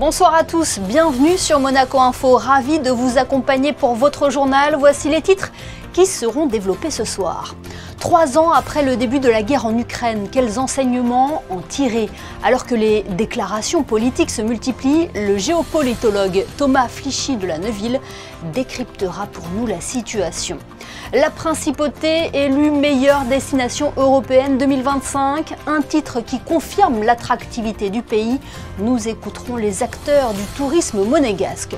Bonsoir à tous, bienvenue sur Monaco Info, ravi de vous accompagner pour votre journal. Voici les titres qui seront développés ce soir. 3 ans après le début de la guerre en Ukraine, quels enseignements en tirer? Alors que les déclarations politiques se multiplient, le géopolitologue Thomas Flichy de La Neuville décryptera pour nous la situation. La principauté élue meilleure destination européenne 2025, un titre qui confirme l'attractivité du pays. Nous écouterons les acteurs du tourisme monégasque.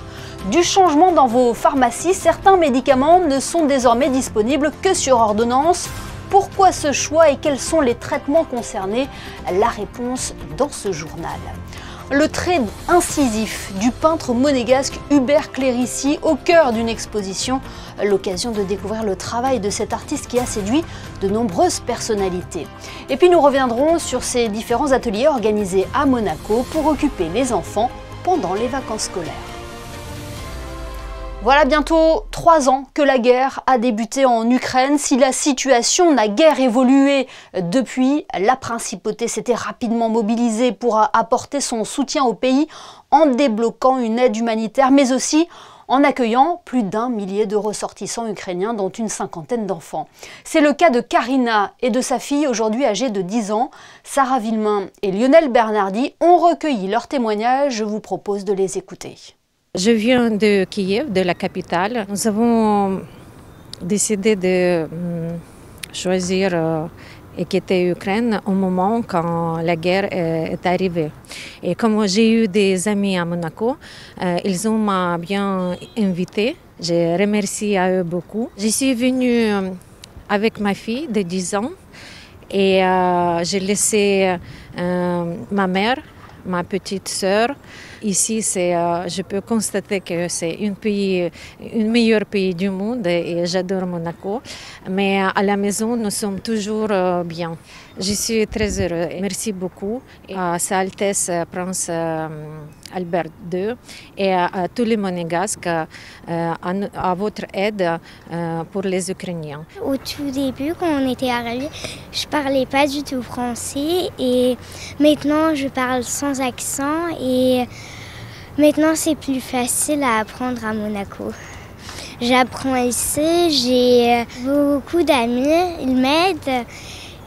Du changement dans vos pharmacies, certains médicaments ne sont désormais disponibles que sur ordonnance. Pourquoi ce choix et quels sont les traitements concernés? La réponse dans ce journal. Le trait incisif du peintre monégasque Hubert Clérici au cœur d'une exposition, l'occasion de découvrir le travail de cet artiste qui a séduit de nombreuses personnalités. Et puis nous reviendrons sur ces différents ateliers organisés à Monaco pour occuper les enfants pendant les vacances scolaires. Voilà bientôt 3 ans que la guerre a débuté en Ukraine. Si la situation n'a guère évolué depuis, la principauté s'était rapidement mobilisée pour apporter son soutien au pays en débloquant une aide humanitaire, mais aussi en accueillant plus d'1 millier de ressortissants ukrainiens, dont une cinquantaine d'enfants. C'est le cas de Karina et de sa fille, aujourd'hui âgée de 10 ans. Sarah Villemain et Lionel Bernardi ont recueilli leurs témoignages. Je vous propose de les écouter. Je viens de Kiev, de la capitale. Nous avons décidé de choisir et quitter l'Ukraine au moment quand la guerre est arrivée. Et comme j'ai eu des amis à Monaco, ils m'ont bien invité. Je remercie à eux beaucoup. Je suis venue avec ma fille de 10 ans et j'ai laissé ma mère, ma petite sœur. Ici, je peux constater que c'est un meilleur pays du monde et j'adore Monaco. Mais à la maison, nous sommes toujours bien. Je suis très heureuse. Merci beaucoup à Sa Altesse Prince Albert II et à tous les Monégasques à votre aide pour les Ukrainiens. Au tout début, quand on était arrivé, je parlais pas du tout français et maintenant je parle sans accent et maintenant c'est plus facile à apprendre à Monaco. J'apprends ici, j'ai beaucoup d'amis, ils m'aident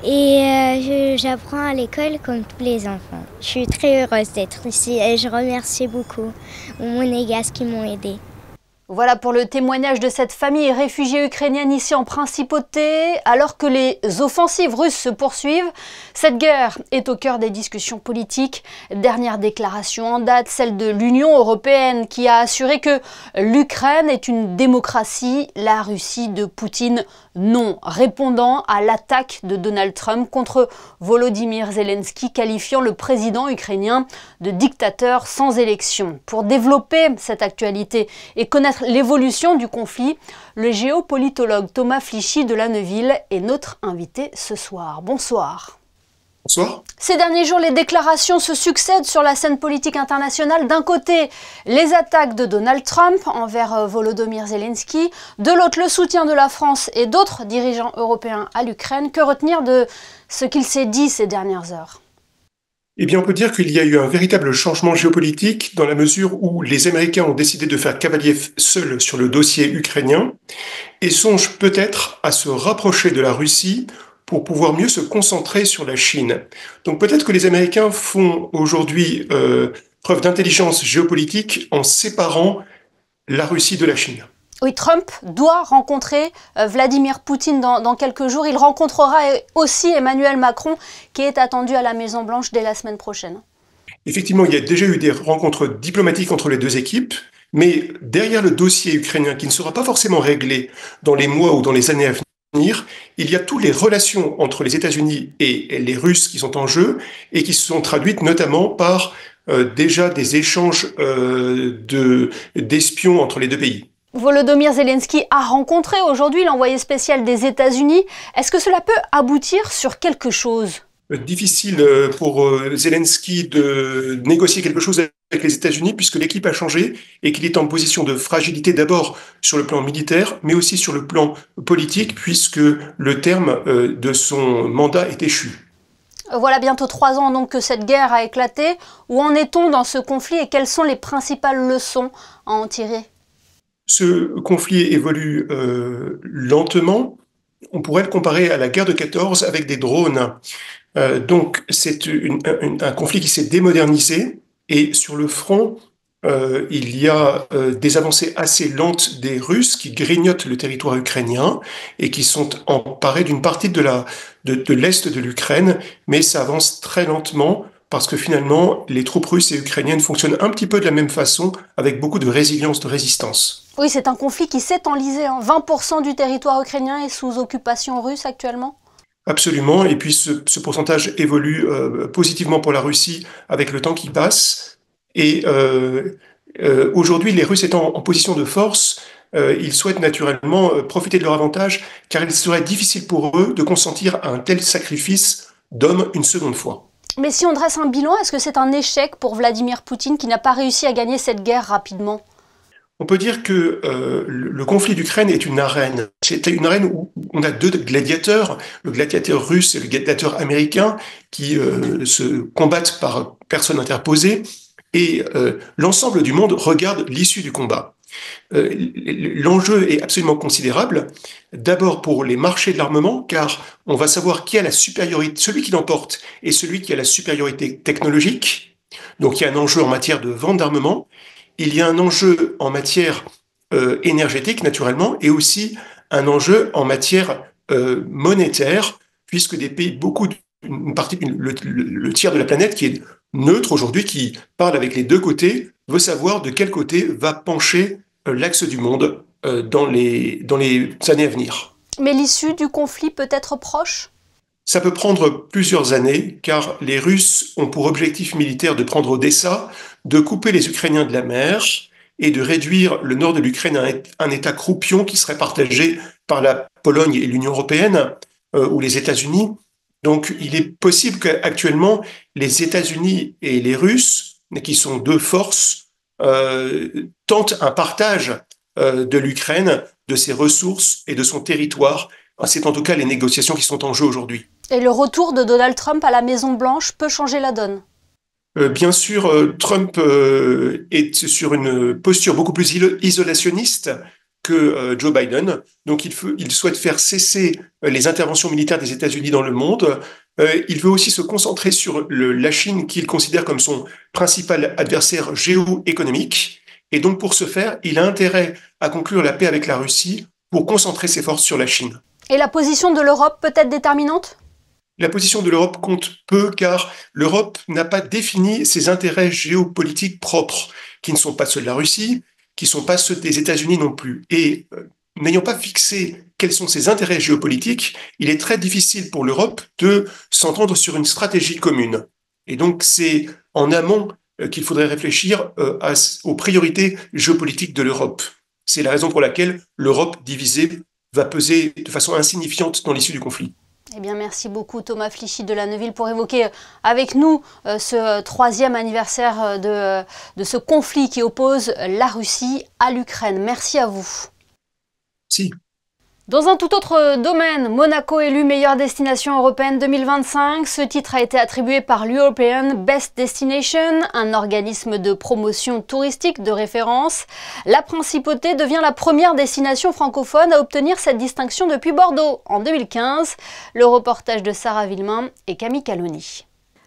et j'apprends à l'école comme tous les enfants. Je suis très heureuse d'être ici et je remercie beaucoup aux Monégasques qui m'ont aidée. Voilà pour le témoignage de cette famille réfugiée ukrainienne ici en principauté. Alors que les offensives russes se poursuivent, cette guerre est au cœur des discussions politiques. Dernière déclaration en date, celle de l'Union européenne qui a assuré que l'Ukraine est une démocratie, la Russie de Poutine non, répondant à l'attaque de Donald Trump contre Volodymyr Zelensky, qualifiant le président ukrainien de dictateur sans élection. Pour développer cette actualité et connaître l'évolution du conflit, le géopolitologue Thomas Flichy de La Neuville est notre invité ce soir. Bonsoir. Bonsoir. Ces derniers jours, les déclarations se succèdent sur la scène politique internationale. D'un côté, les attaques de Donald Trump envers Volodymyr Zelensky. De l'autre, le soutien de la France et d'autres dirigeants européens à l'Ukraine. Que retenir de ce qu'il s'est dit ces dernières heures? Eh bien, on peut dire qu'il y a eu un véritable changement géopolitique dans la mesure où les Américains ont décidé de faire cavalier seul sur le dossier ukrainien et songent peut-être à se rapprocher de la Russie pour pouvoir mieux se concentrer sur la Chine. Donc peut-être que les Américains font aujourd'hui preuve d'intelligence géopolitique en séparant la Russie de la Chine. Oui, Trump doit rencontrer Vladimir Poutine dans quelques jours. Il rencontrera aussi Emmanuel Macron, qui est attendu à la Maison-Blanche dès la semaine prochaine. Effectivement, il y a déjà eu des rencontres diplomatiques entre les deux équipes, mais derrière le dossier ukrainien, qui ne sera pas forcément réglé dans les mois ou dans les années à venir, il y a toutes les relations entre les États-Unis et les Russes qui sont en jeu et qui se sont traduites notamment par déjà des échanges d'espions entre les deux pays. Volodymyr Zelensky a rencontré aujourd'hui l'envoyé spécial des États-Unis. Est-ce que cela peut aboutir sur quelque chose? Difficile pour Zelensky de négocier quelque chose avec les États-Unis puisque l'équipe a changé et qu'il est en position de fragilité d'abord sur le plan militaire, mais aussi sur le plan politique puisque le terme de son mandat est échu. Voilà bientôt 3 ans donc que cette guerre a éclaté. Où en est-on dans ce conflit et quelles sont les principales leçons à en tirer? Ce conflit évolue lentement. On pourrait le comparer à la guerre de 14 avec des drones. Donc c'est un conflit qui s'est démodernisé et sur le front, il y a des avancées assez lentes des Russes qui grignotent le territoire ukrainien et qui sont emparés d'une partie de l'est de l'Ukraine, mais ça avance très lentement parce que finalement, les troupes russes et ukrainiennes fonctionnent un petit peu de la même façon, avec beaucoup de résilience, de résistance. Oui, c'est un conflit qui s'est enlisé. 20% du territoire ukrainien est sous occupation russe actuellement. Absolument, et puis ce pourcentage évolue positivement pour la Russie avec le temps qui passe. Et aujourd'hui, les Russes étant en position de force, ils souhaitent naturellement profiter de leur avantage, car il serait difficile pour eux de consentir à un tel sacrifice d'hommes une seconde fois. Mais si on dresse un bilan, est-ce que c'est un échec pour Vladimir Poutine qui n'a pas réussi à gagner cette guerre rapidement? On peut dire que le conflit d'Ukraine est une arène. C'est une arène où on a deux gladiateurs, le gladiateur russe et le gladiateur américain, qui se combattent par personne interposée, et l'ensemble du monde regarde l'issue du combat. L'enjeu est absolument considérable, d'abord pour les marchés de l'armement, car on va savoir qui a la supériorité, celui qui l'emporte est celui qui a la supériorité technologique. Donc il y a un enjeu en matière de vente d'armement. Il y a un enjeu en matière énergétique, naturellement, et aussi un enjeu en matière monétaire, puisque des pays, le tiers de la planète qui est neutre aujourd'hui, qui parle avec les deux côtés, veut savoir de quel côté va pencher l'axe du monde dans les années à venir. Mais l'issue du conflit peut être proche? Ça peut prendre plusieurs années, car les Russes ont pour objectif militaire de prendre Odessa, de couper les Ukrainiens de la mer et de réduire le nord de l'Ukraine à un État croupion qui serait partagé par la Pologne et l'Union européenne ou les États-Unis. Donc il est possible qu'actuellement, les États-Unis et les Russes, qui sont deux forces, tentent un partage de l'Ukraine, de ses ressources et de son territoire. C'est en tout cas les négociations qui sont en jeu aujourd'hui. Et le retour de Donald Trump à la Maison-Blanche peut changer la donne? Bien sûr, Trump est sur une posture beaucoup plus isolationniste que Joe Biden. Donc il souhaite faire cesser les interventions militaires des États-Unis dans le monde. Il veut aussi se concentrer sur la Chine qu'il considère comme son principal adversaire géoéconomique. Et donc pour ce faire, il a intérêt à conclure la paix avec la Russie pour concentrer ses forces sur la Chine. Et la position de l'Europe peut être déterminante? La position de l'Europe compte peu car l'Europe n'a pas défini ses intérêts géopolitiques propres, qui ne sont pas ceux de la Russie, qui ne sont pas ceux des États-Unis non plus. Et n'ayant pas fixé quels sont ses intérêts géopolitiques, il est très difficile pour l'Europe de s'entendre sur une stratégie commune. Et donc c'est en amont qu'il faudrait réfléchir aux priorités géopolitiques de l'Europe. C'est la raison pour laquelle l'Europe divisée va peser de façon insignifiante dans l'issue du conflit. Eh bien, merci beaucoup Thomas Flichy de La Neuville pour évoquer avec nous ce 3e anniversaire de ce conflit qui oppose la Russie à l'Ukraine. Merci à vous. Si. Dans un tout autre domaine, Monaco élu meilleure destination européenne 2025. Ce titre a été attribué par l'European Best Destination, un organisme de promotion touristique de référence. La principauté devient la première destination francophone à obtenir cette distinction depuis Bordeaux en 2015. Le reportage de Sarah Villemain et Camille Caloni.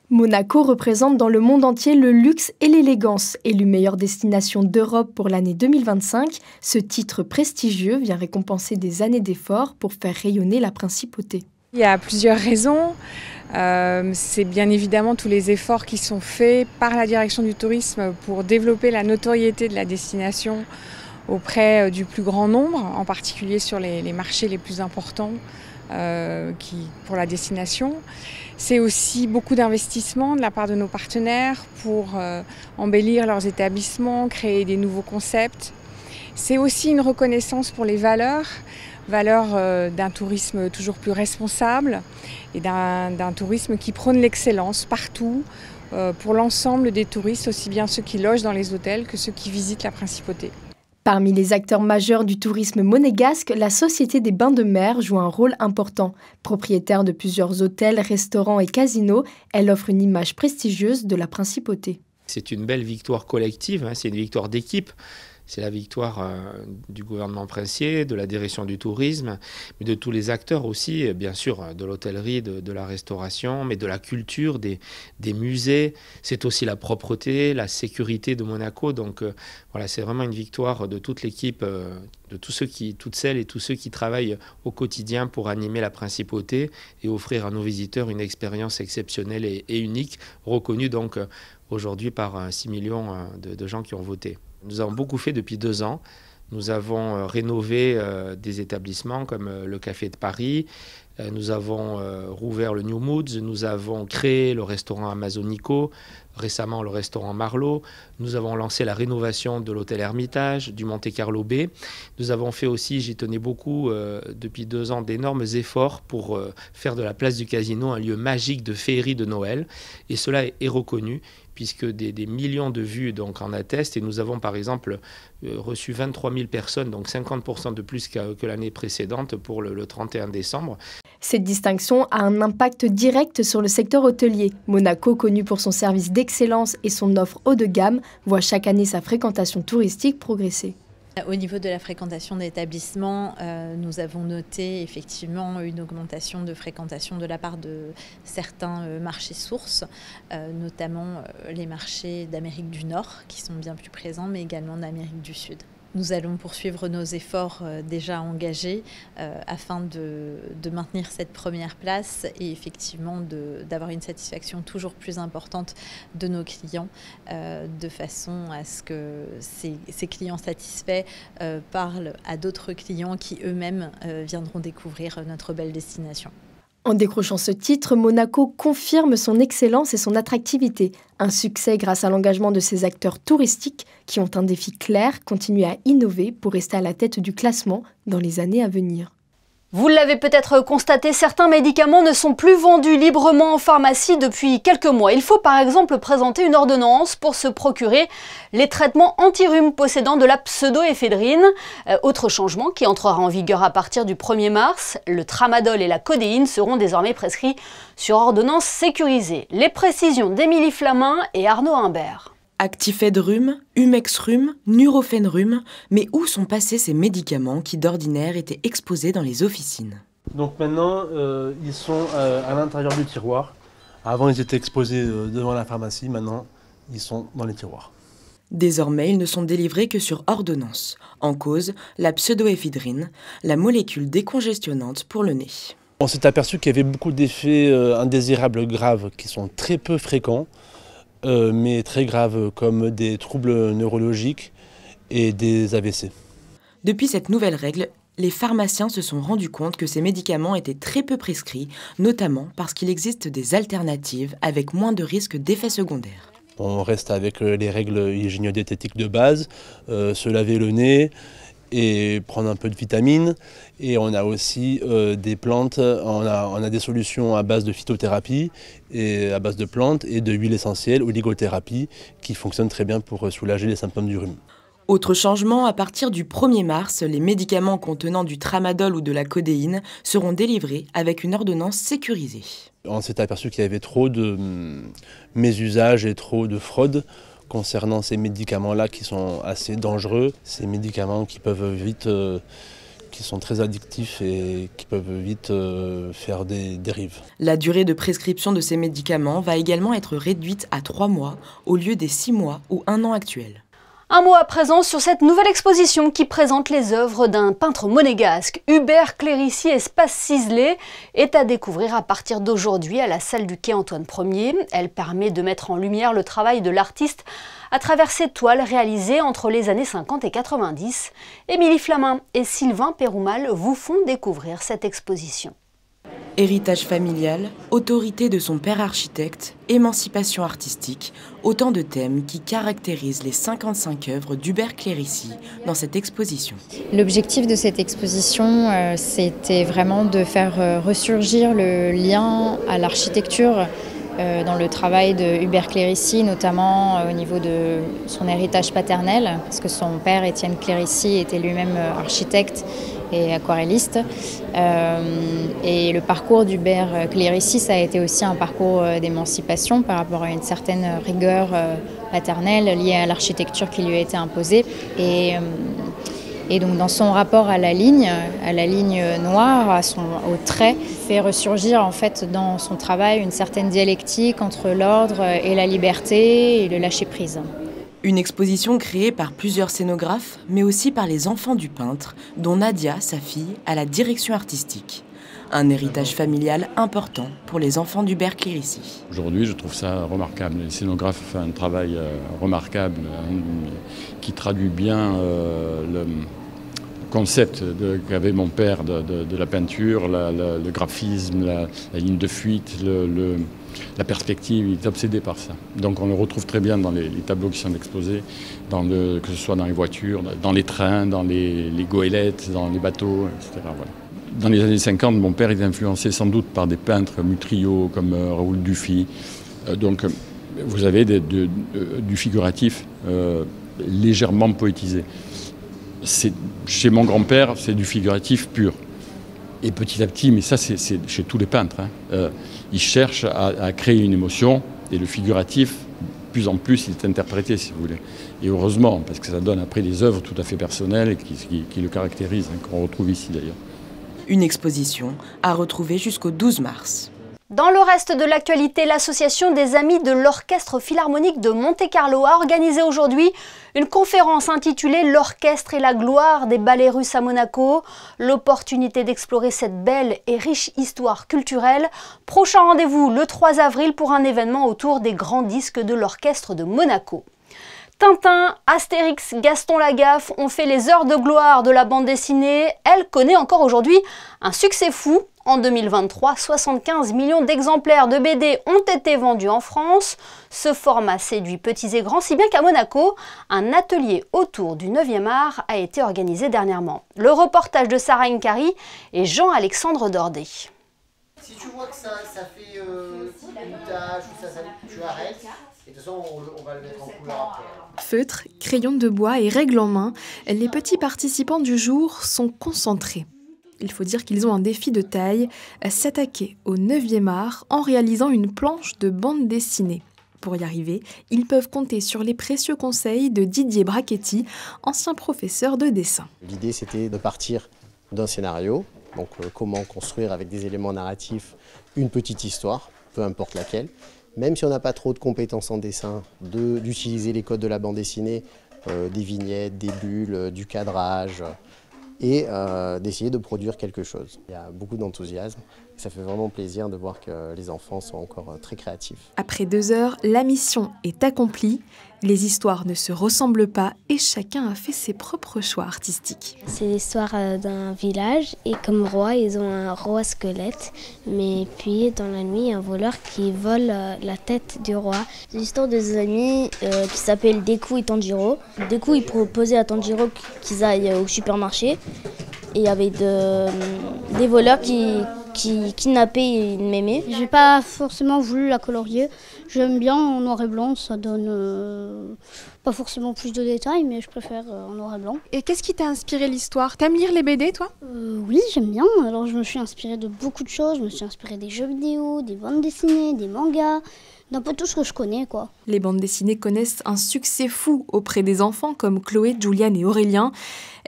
Monaco représente dans le monde entier le luxe et l'élégance. Élu meilleure destination d'Europe pour l'année 2025, ce titre prestigieux vient récompenser des années d'efforts pour faire rayonner la principauté. Il y a plusieurs raisons. C'est bien évidemment tous les efforts qui sont faits par la direction du tourisme pour développer la notoriété de la destination auprès du plus grand nombre, en particulier sur les marchés les plus importants pour la destination. C'est aussi beaucoup d'investissements de la part de nos partenaires pour embellir leurs établissements, créer des nouveaux concepts. C'est aussi une reconnaissance pour les valeurs d'un tourisme toujours plus responsable et d'un tourisme qui prône l'excellence partout pour l'ensemble des touristes, aussi bien ceux qui logent dans les hôtels que ceux qui visitent la principauté. Parmi les acteurs majeurs du tourisme monégasque, la Société des Bains de Mer joue un rôle important. Propriétaire de plusieurs hôtels, restaurants et casinos, elle offre une image prestigieuse de la principauté. C'est une belle victoire collective, c'est une victoire d'équipe. C'est la victoire du gouvernement princier, de la direction du tourisme, mais de tous les acteurs aussi, bien sûr, de l'hôtellerie, de la restauration, mais de la culture, des musées. C'est aussi la propreté, la sécurité de Monaco. Donc voilà, c'est vraiment une victoire de toute l'équipe, de toutes celles et tous ceux qui travaillent au quotidien pour animer la principauté et offrir à nos visiteurs une expérience exceptionnelle et unique, reconnue donc aujourd'hui par 6 millions de gens qui ont voté. Nous avons beaucoup fait depuis 2 ans. Nous avons rénové des établissements comme le Café de Paris. Nous avons rouvert le New Moods. Nous avons créé le restaurant Amazonico. Récemment, le restaurant Marlot. Nous avons lancé la rénovation de l'hôtel Hermitage, du Monte Carlo Bay. Nous avons fait aussi, j'y tenais beaucoup, depuis 2 ans, d'énormes efforts pour faire de la place du Casino un lieu magique de féerie de Noël. Et cela est reconnu, puisque des millions de vues donc, en attestent. Et nous avons, par exemple, reçu 23 000 personnes, donc 50% de plus que l'année précédente pour le 31 décembre. Cette distinction a un impact direct sur le secteur hôtelier. Monaco, connu pour son service d'excellence et son offre haut de gamme, voit chaque année sa fréquentation touristique progresser. Au niveau de la fréquentation d'établissements, nous avons noté effectivement une augmentation de fréquentation de la part de certains marchés sources, notamment les marchés d'Amérique du Nord qui sont bien plus présents, mais également d'Amérique du Sud. Nous allons poursuivre nos efforts déjà engagés afin de maintenir cette première place et effectivement d'avoir une satisfaction toujours plus importante de nos clients de façon à ce que ces clients satisfaits parlent à d'autres clients qui eux-mêmes viendront découvrir notre belle destination. En décrochant ce titre, Monaco confirme son excellence et son attractivité. Un succès grâce à l'engagement de ses acteurs touristiques qui ont un défi clair, continuer à innover pour rester à la tête du classement dans les années à venir. Vous l'avez peut-être constaté, certains médicaments ne sont plus vendus librement en pharmacie depuis quelques mois. Il faut par exemple présenter une ordonnance pour se procurer les traitements anti-rhume possédant de la pseudoéphédrine. Autre changement qui entrera en vigueur à partir du 1er mars, le tramadol et la codéine seront désormais prescrits sur ordonnance sécurisée. Les précisions d'Émilie Flamin et Arnaud Imbert. Actifed-Rhume, Humex-Rhume, Nurofen-Rhume, mais où sont passés ces médicaments qui d'ordinaire étaient exposés dans les officines? Donc maintenant, ils sont à l'intérieur du tiroir. Avant, ils étaient exposés devant la pharmacie, maintenant, ils sont dans les tiroirs. Désormais, ils ne sont délivrés que sur ordonnance. En cause, la pseudoéphédrine, la molécule décongestionnante pour le nez. On s'est aperçu qu'il y avait beaucoup d'effets indésirables graves qui sont très peu fréquents, mais très graves, comme des troubles neurologiques et des AVC. Depuis cette nouvelle règle, les pharmaciens se sont rendus compte que ces médicaments étaient très peu prescrits, notamment parce qu'il existe des alternatives avec moins de risques d'effets secondaires. On reste avec les règles hygiéno-diététiques de base, se laver le nez et prendre un peu de vitamines. Et on a aussi des plantes, on a des solutions à base de phytothérapie, et à base de plantes et de huile essentielle, oligothérapie, qui fonctionnent très bien pour soulager les symptômes du rhume. Autre changement, à partir du 1er mars, les médicaments contenant du tramadol ou de la codéine seront délivrés avec une ordonnance sécurisée. On s'est aperçu qu'il y avait trop de mésusages et trop de fraude concernant ces médicaments-là qui sont assez dangereux, ces médicaments qui peuvent vite, qui sont très addictifs et qui peuvent vite faire des dérives. La durée de prescription de ces médicaments va également être réduite à 3 mois au lieu des 6 mois ou 1 an actuels. Un mot à présent sur cette nouvelle exposition qui présente les œuvres d'un peintre monégasque. Hubert Clérici, Espace ciselé, est à découvrir à partir d'aujourd'hui à la salle du quai Antoine Ier. Elle permet de mettre en lumière le travail de l'artiste à travers ses toiles réalisées entre les années 50 et 90. Émilie Flamin et Sylvain Péroumal vous font découvrir cette exposition. Héritage familial, autorité de son père architecte, émancipation artistique, autant de thèmes qui caractérisent les 55 œuvres d'Hubert Clérici dans cette exposition. L'objectif de cette exposition, c'était vraiment de faire ressurgir le lien à l'architecture dans le travail de Hubert Clérici, notamment au niveau de son héritage paternel, parce que son père, Étienne Clérici, était lui-même architecte et aquarelliste. Et le parcours d'Hubert Clérici, ça a été aussi un parcours d'émancipation par rapport à une certaine rigueur paternelle liée à l'architecture qui lui a été imposée. Et donc dans son rapport à la ligne noire, au trait, fait ressurgir en fait dans son travail une certaine dialectique entre l'ordre et la liberté et le lâcher-prise. Une exposition créée par plusieurs scénographes, mais aussi par les enfants du peintre, dont Nadia, sa fille, a la direction artistique. Un héritage familial important pour les enfants d'Hubert Clérici. Aujourd'hui, je trouve ça remarquable. Les scénographes font un travail remarquable qui traduit bien le concept qu'avait mon père de la peinture, le graphisme, la ligne de fuite, la perspective. Il est obsédé par ça. Donc on le retrouve très bien dans les tableaux qui sont exposés, que ce soit dans les voitures, dans les trains, dans les goélettes, dans les bateaux, etc. Voilà. Dans les années 50, mon père était influencé sans doute par des peintres mutriaux comme Raoul Dufy. Donc vous avez du figuratif légèrement poétisé. Chez mon grand-père, c'est du figuratif pur. Et petit à petit, mais ça c'est chez tous les peintres, ils cherchent à créer une émotion et le figuratif, plus en plus, il est interprété, si vous voulez. Et heureusement, parce que ça donne après des œuvres tout à fait personnelles et qui le caractérisent, qu'on retrouve ici d'ailleurs. Une exposition à retrouver jusqu'au 12 mars. Dans le reste de l'actualité, l'association des Amis de l'Orchestre Philharmonique de Monte-Carlo a organisé aujourd'hui une conférence intitulée « L'orchestre et la gloire des ballets russes à Monaco ». L'opportunité d'explorer cette belle et riche histoire culturelle. Prochain rendez-vous le 3 avril pour un événement autour des grands disques de l'Orchestre de Monaco. Tintin, Astérix, Gaston Lagaffe ont fait les heures de gloire de la bande dessinée. Elle connaît encore aujourd'hui un succès fou. En 2023, 75 millions d'exemplaires de BD ont été vendus en France. Ce format séduit petits et grands, si bien qu'à Monaco, un atelier autour du 9e art a été organisé dernièrement. Le reportage de Sarah Nkari et Jean-Alexandre Dordet. Si tu vois que ça fait une tache, tu arrêtes. Et de toute façon, on va le mettre en couleur après. Feutres, crayons de bois et règles en main, les petits participants du jour sont concentrés. Il faut dire qu'ils ont un défi de taille, s'attaquer au 9e art en réalisant une planche de bande dessinée. Pour y arriver, ils peuvent compter sur les précieux conseils de Didier Brachetti, ancien professeur de dessin. L'idée, c'était de partir d'un scénario, donc comment construire avec des éléments narratifs une petite histoire, peu importe laquelle. Même si on n'a pas trop de compétences en dessin, d'utiliser les codes de la bande dessinée, des vignettes, des bulles, du cadrage, et d'essayer de produire quelque chose. Il y a beaucoup d'enthousiasme. Ça fait vraiment plaisir de voir que les enfants sont encore très créatifs. Après 2 heures, la mission est accomplie. Les histoires ne se ressemblent pas et chacun a fait ses propres choix artistiques. C'est l'histoire d'un village et comme roi, ils ont un roi squelette. Mais puis dans la nuit, un voleur qui vole la tête du roi. C'est l'histoire des amis qui s'appellent Deku et Tanjiro. Deku, il proposait à Tanjiro qu'ils aillent au supermarché. Et il y avait des voleurs qui kidnappaient une mémé. J'ai pas forcément voulu la colorier. J'aime bien en noir et blanc, ça donne pas forcément plus de détails, mais je préfère en noir et blanc. Et qu'est-ce qui t'a inspiré l'histoire? T'aimes lire les BD, toi? Oui, j'aime bien. Alors je me suis inspirée de beaucoup de choses. Je me suis inspirée des jeux vidéo, des bandes dessinées, des mangas, d'un peu tout ce que je connais, quoi. Les bandes dessinées connaissent un succès fou auprès des enfants comme Chloé, Juliane et Aurélien.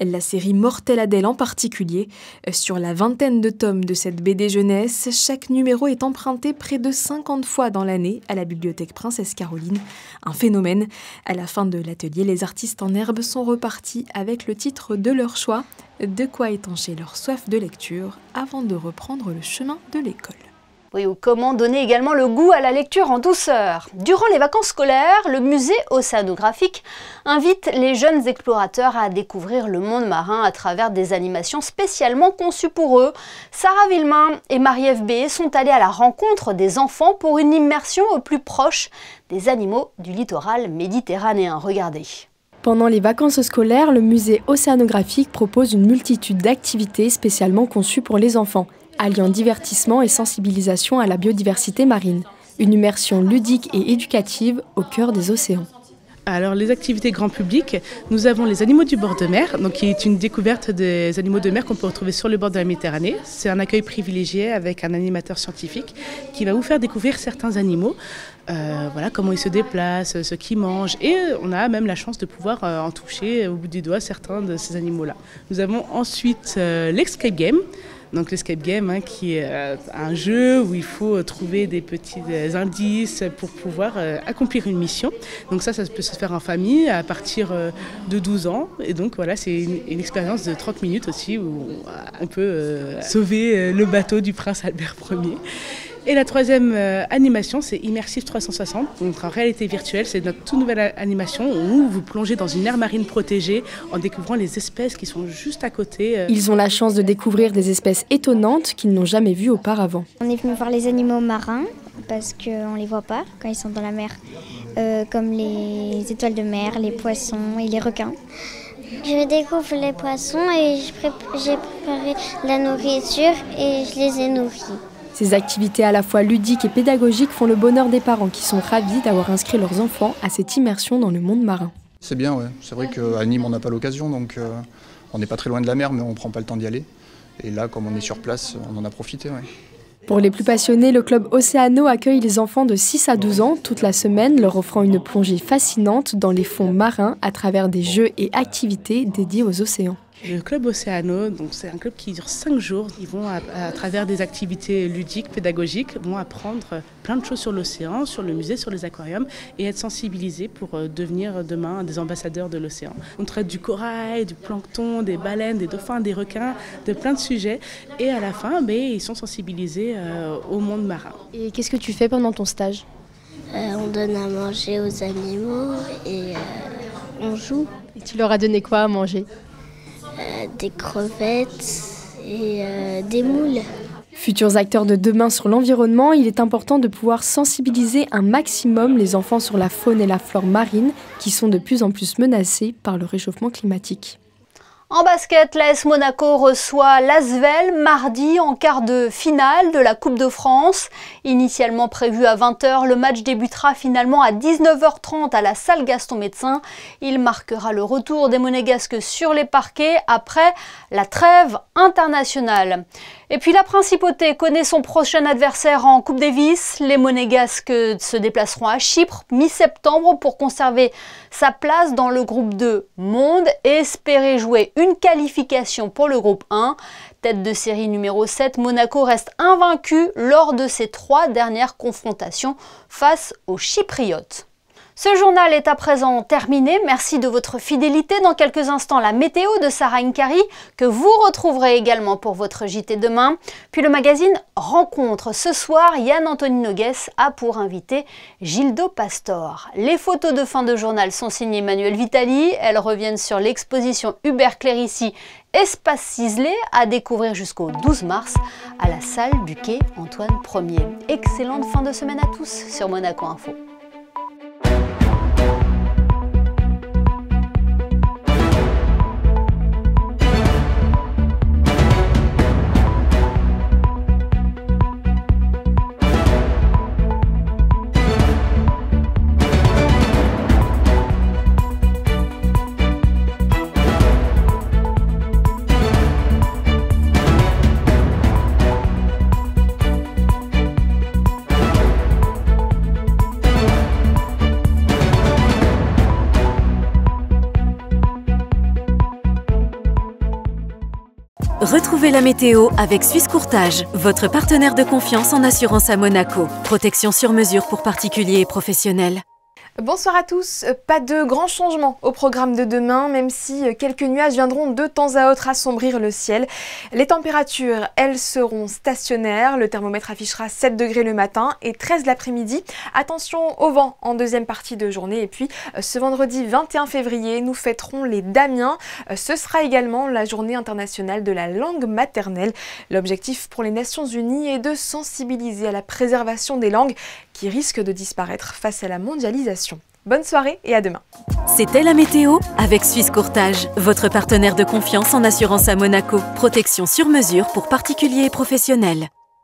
La série Mortel Adèle en particulier. Sur la 20aine de tomes de cette BD jeunesse, chaque numéro est emprunté près de 50 fois dans l'année à la bibliothèque Princesse Caroline. Un phénomène. À la fin de l'atelier, les artistes en herbe sont repartis avec le titre de leur choix, de quoi étancher leur soif de lecture avant de reprendre le chemin de l'école. Oui, ou comment donner également le goût à la lecture en douceur. Durant les vacances scolaires, le musée océanographique invite les jeunes explorateurs à découvrir le monde marin à travers des animations spécialement conçues pour eux. Sarah Villemain et Marie-Ève B sont allées à la rencontre des enfants pour une immersion au plus proche des animaux du littoral méditerranéen. Regardez. Pendant les vacances scolaires, le musée océanographique propose une multitude d'activités spécialement conçues pour les enfants, alliant divertissement et sensibilisation à la biodiversité marine. Une immersion ludique et éducative au cœur des océans. Alors les activités grand public, nous avons les animaux du bord de mer, donc qui est une découverte des animaux de mer qu'on peut retrouver sur le bord de la Méditerranée. C'est un accueil privilégié avec un animateur scientifique qui va vous faire découvrir certains animaux, voilà, comment ils se déplacent, ce qu'ils mangent, et on a même la chance de pouvoir en toucher au bout du doigt certains de ces animaux-là. Nous avons ensuite l'Escape Game. Donc l'Escape Game, qui est un jeu où il faut trouver des petits indices pour pouvoir accomplir une mission. Donc ça peut se faire en famille à partir de 12 ans. Et donc voilà, c'est une expérience de 30 minutes aussi où on peut sauver le bateau du prince Albert Ier. Et la troisième animation, c'est Immersive 360, donc en réalité virtuelle. C'est notre toute nouvelle animation où vous plongez dans une aire marine protégée en découvrant les espèces qui sont juste à côté. Ils ont la chance de découvrir des espèces étonnantes qu'ils n'ont jamais vues auparavant. On est venu voir les animaux marins parce qu'on ne les voit pas quand ils sont dans la mer, comme les étoiles de mer, les poissons et les requins. Je découvre les poissons et j'ai préparé la nourriture et je les ai nourris. Ces activités à la fois ludiques et pédagogiques font le bonheur des parents qui sont ravis d'avoir inscrit leurs enfants à cette immersion dans le monde marin. C'est bien, ouais. C'est vrai qu'à Nîmes on n'a pas l'occasion, donc on n'est pas très loin de la mer mais on ne prend pas le temps d'y aller. Et là, comme on est sur place, on en a profité. Ouais. Pour les plus passionnés, le club Océano accueille les enfants de 6 à 12 ans toute la semaine, leur offrant une plongée fascinante dans les fonds marins à travers des jeux et activités dédiés aux océans. Le club Océano, c'est un club qui dure 5 jours. Ils vont, à travers des activités ludiques, pédagogiques, vont apprendre plein de choses sur l'océan, sur le musée, sur les aquariums et être sensibilisés pour devenir demain des ambassadeurs de l'océan. On traite du corail, du plancton, des baleines, des dauphins, des requins, de plein de sujets. Et à la fin, ils sont sensibilisés au monde marin. Et qu'est-ce que tu fais pendant ton stage ? On donne à manger aux animaux et on joue. Et tu leur as donné quoi à manger ? Des crevettes et des moules. Futurs acteurs de demain sur l'environnement, il est important de pouvoir sensibiliser un maximum les enfants sur la faune et la flore marine qui sont de plus en plus menacés par le réchauffement climatique. En basket, l'AS Monaco reçoit l'Asvel mardi en quart de finale de la Coupe de France. Initialement prévu à 20h, le match débutera finalement à 19h30 à la salle Gaston Médecin. Il marquera le retour des Monégasques sur les parquets après la trêve internationale. Et puis la Principauté connaît son prochain adversaire en Coupe Davis. Les Monégasques se déplaceront à Chypre mi-septembre pour conserver sa place dans le groupe 2 Monde et espérer jouer une qualification pour le groupe 1. Tête de série numéro 7, Monaco reste invaincu lors de ses 3 dernières confrontations face aux Chypriotes. Ce journal est à présent terminé. Merci de votre fidélité. Dans quelques instants, la météo de Sarah Nkari, que vous retrouverez également pour votre JT demain. Puis le magazine Rencontre. Ce soir, Yann-Anthony Nogues a pour invité Gildo Pastor. Les photos de fin de journal sont signées Emmanuel Vitali. Elles reviennent sur l'exposition Hubert Clérici Espace ciselé à découvrir jusqu'au 12 mars à la salle du quai Antoine Ier. Excellente fin de semaine à tous sur Monaco Info. Retrouvez la météo avec Suisse Courtage, votre partenaire de confiance en assurance à Monaco. Protection sur mesure pour particuliers et professionnels. Bonsoir à tous. Pas de grands changements au programme de demain, même si quelques nuages viendront de temps à autre assombrir le ciel. Les températures, elles, seront stationnaires. Le thermomètre affichera 7 degrés le matin et 13 l'après-midi. Attention au vent en deuxième partie de journée. Et puis, ce vendredi 21 février, nous fêterons les Damiens. Ce sera également la journée internationale de la langue maternelle. L'objectif pour les Nations Unies est de sensibiliser à la préservation des langues qui risquent de disparaître face à la mondialisation. Bonne soirée et à demain. C'était la météo avec Suisse Courtage, votre partenaire de confiance en assurance à Monaco. Protection sur mesure pour particuliers et professionnels.